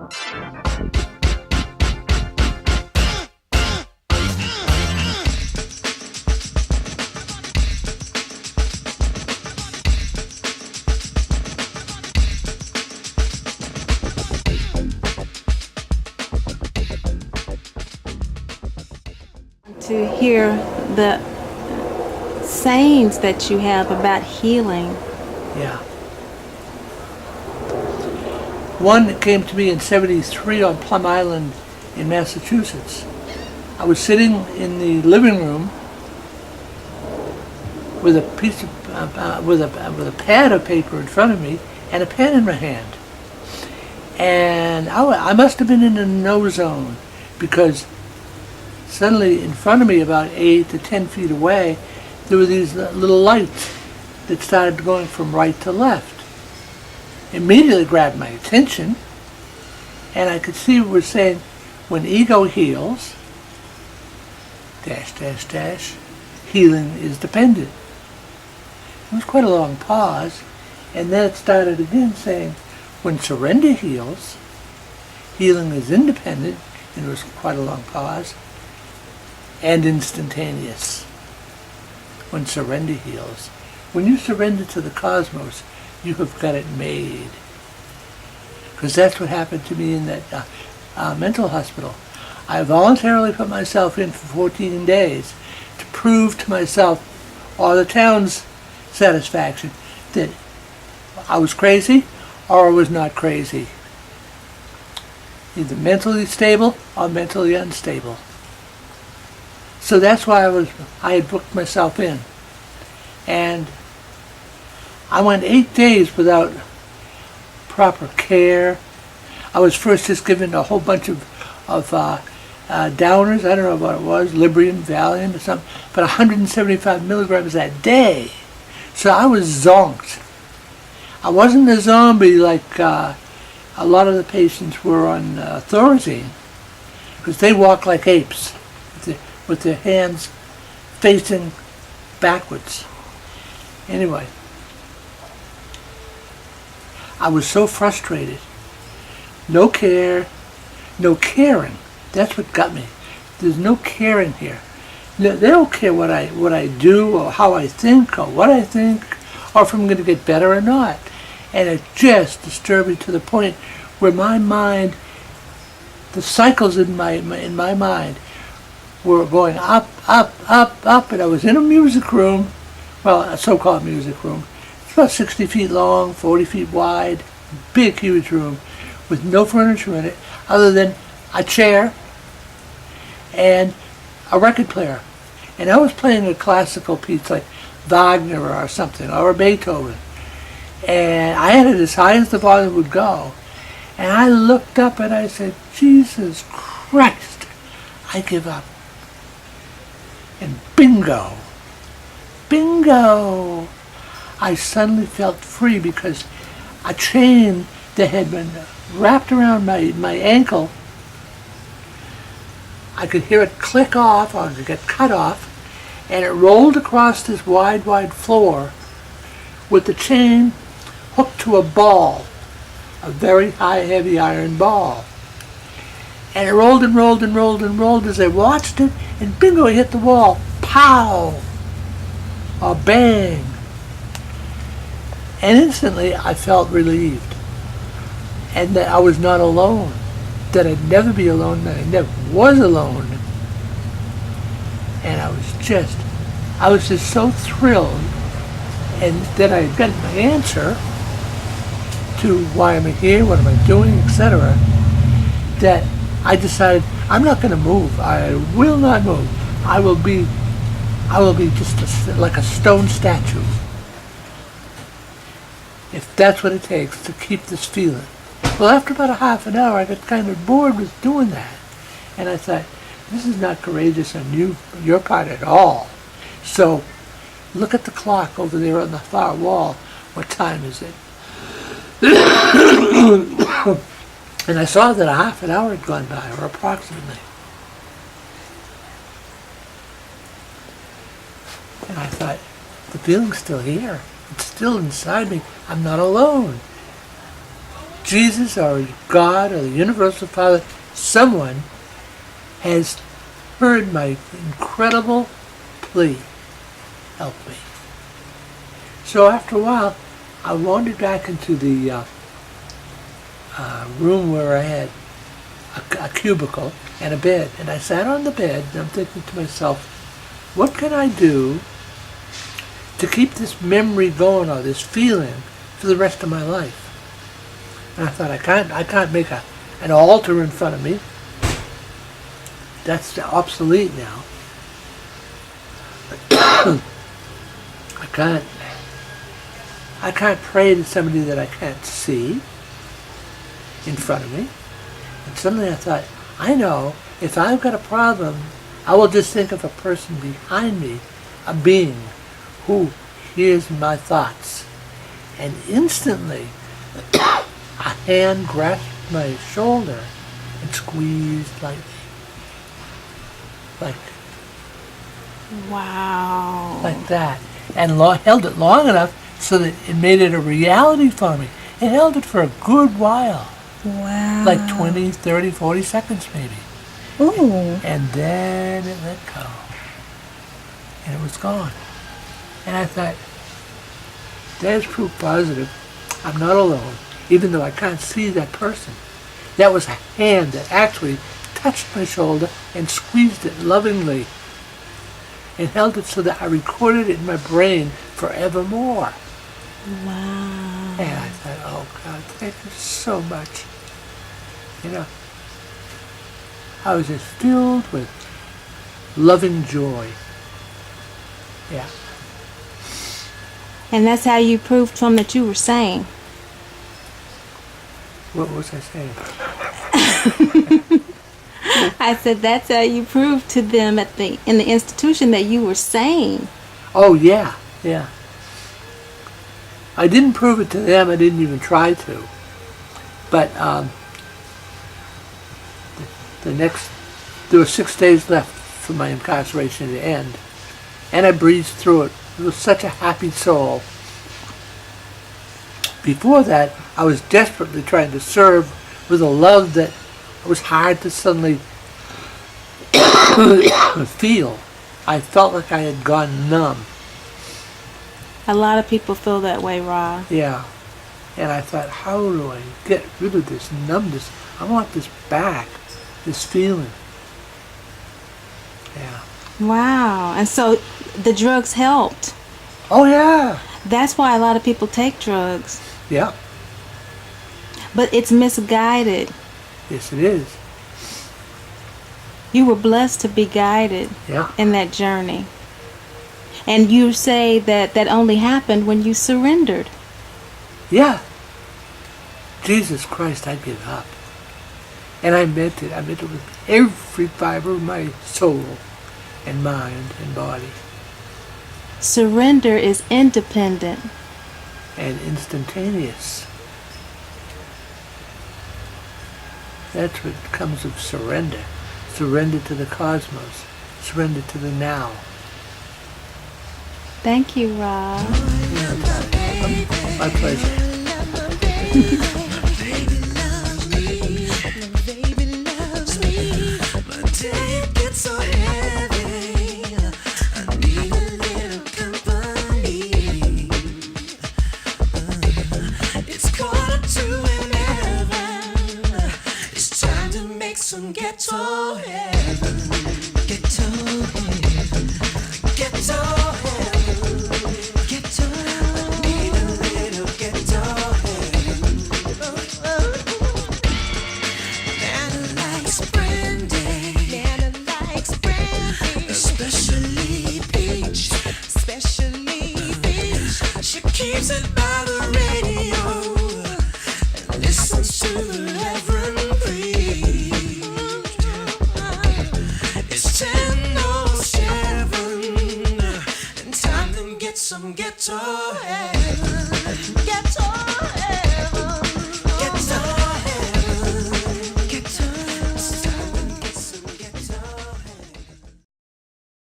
To hear the sayings that you have about healing. Yeah. One came to me in '73 on Plum Island in Massachusetts. I was sitting in the living room with a piece of with a pad of paper in front of me and a pen in my hand, and I must have been in a no zone, because suddenly in front of me, about 8 to 10 feet away, there were these little lights that started going from right to left. Immediately grabbed my attention, and I could see it was saying, when ego heals, dash, dash, dash, healing is dependent. It was quite a long pause, and then it started again saying, when surrender heals, healing is independent, and it was quite a long pause, and instantaneous. When surrender heals. When you surrender to the cosmos, you have got it made. Because that's what happened to me in that mental hospital. I voluntarily put myself in for 14 days to prove to myself, or the town's satisfaction, that I was crazy or I was not crazy. Either mentally stable or mentally unstable. So that's why I had booked myself in. And I went 8 days without proper care. I was first just given a whole bunch of downers. I don't know what it was, Librium, Valium or something, but 175 milligrams that day. So I was zonked. I wasn't a zombie like a lot of the patients were on Thorazine, because they walk like apes with their hands facing backwards. Anyway, I was so frustrated. No care, no caring. That's what got me. There's no caring here. They don't care what I do or how I think or what I think or if I'm going to get better or not. And it just disturbed me to the point where my mind, the cycles in my mind were going up, up, up, up, and I was in a music room, well, a so-called music room. It's about 60 feet long, 40 feet wide, big, huge room with no furniture in it other than a chair and a record player. And I was playing a classical piece like Wagner or something, or a Beethoven. And I had it as high as the volume would go. And I looked up and I said, Jesus Christ, I give up. And bingo, bingo, I suddenly felt free, because a chain that had been wrapped around my ankle, I could hear it click off, or to get cut off, and it rolled across this wide, wide floor with the chain hooked to a ball, a very high, heavy iron ball. And it rolled and rolled and rolled and rolled as I watched it, and bingo, it hit the wall. Pow! Or bang! And instantly I felt relieved. And that I was not alone. That I'd never be alone, that I never was alone. And I was just so thrilled, and that I got my answer to why am I here, what am I doing, etc., that I decided I'm not going to move. I will not move. I will be just like a stone statue, if that's what it takes to keep this feeling. Well, after about a half an hour, I got kind of bored with doing that, and I thought, this is not courageous on your part at all. So, look at the clock over there on the far wall. What time is it? And I saw that a half an hour had gone by, or approximately. And I thought, the feeling's still here. It's still inside me. I'm not alone. Jesus or God or the Universal Father, someone has heard my incredible plea. Help me. So after a while, I wandered back into the room where I had a cubicle and a bed. And I sat on the bed and I'm thinking to myself, what can I do to keep this memory going or this feeling for the rest of my life? And I thought, I can't make an altar in front of me. That's obsolete now. I can't pray to somebody that I can't see in front of me. And suddenly I thought, I know, if I've got a problem, I will just think of a person behind me, a being who hears my thoughts. And instantly, a hand grasped my shoulder and squeezed lightly. Wow. Like that. And held it long enough so that it made it a reality for me. It held it for a good while. Wow. Like 20, 30, 40 seconds maybe. Ooh. And then it let go. And it was gone. And I thought, there's proof positive I'm not alone, even though I can't see that person. That was a hand that actually touched my shoulder and squeezed it lovingly and held it so that I recorded it in my brain forevermore. Wow. And I thought, oh God, thank you so much. You know, I was just filled with loving joy. Yeah. And that's how you proved to them that you were sane. What was I saying? I said that's how you proved to them in the institution that you were sane. Oh, yeah, yeah. I didn't prove it to them. I didn't even try to. But there were 6 days left for my incarceration to end. And I breezed through it. It was such a happy soul. Before that, I was desperately trying to serve with a love that was hard to suddenly feel. I felt like I had gone numb. A lot of people feel that way, Ra. Yeah. And I thought, how do I get rid of this numbness? I want this back, this feeling. Yeah. Wow. And so the drugs helped. Oh, yeah. That's why a lot of people take drugs. Yeah. But it's misguided. Yes, it is. You were blessed to be guided Yeah. in that journey. And you say that that only happened when you surrendered. Yeah. Jesus Christ, I give up. And I meant it. I meant it with every fiber of my soul and mind and body. Surrender is independent. And instantaneous. That's what comes of surrender. Surrender to the cosmos. Surrender to the now. Thank you, Ra. My pleasure. Ghetto heaven, ghetto heaven, ghetto heaven, ghetto. I need a little ghetto heaven. Nana likes brandy, Nana likes brandy, especially peach, especially peach. She keeps it by the radio and listens to the Reverend preach. It's 10:07, and time to get some ghetto heaven. Ghetto heaven.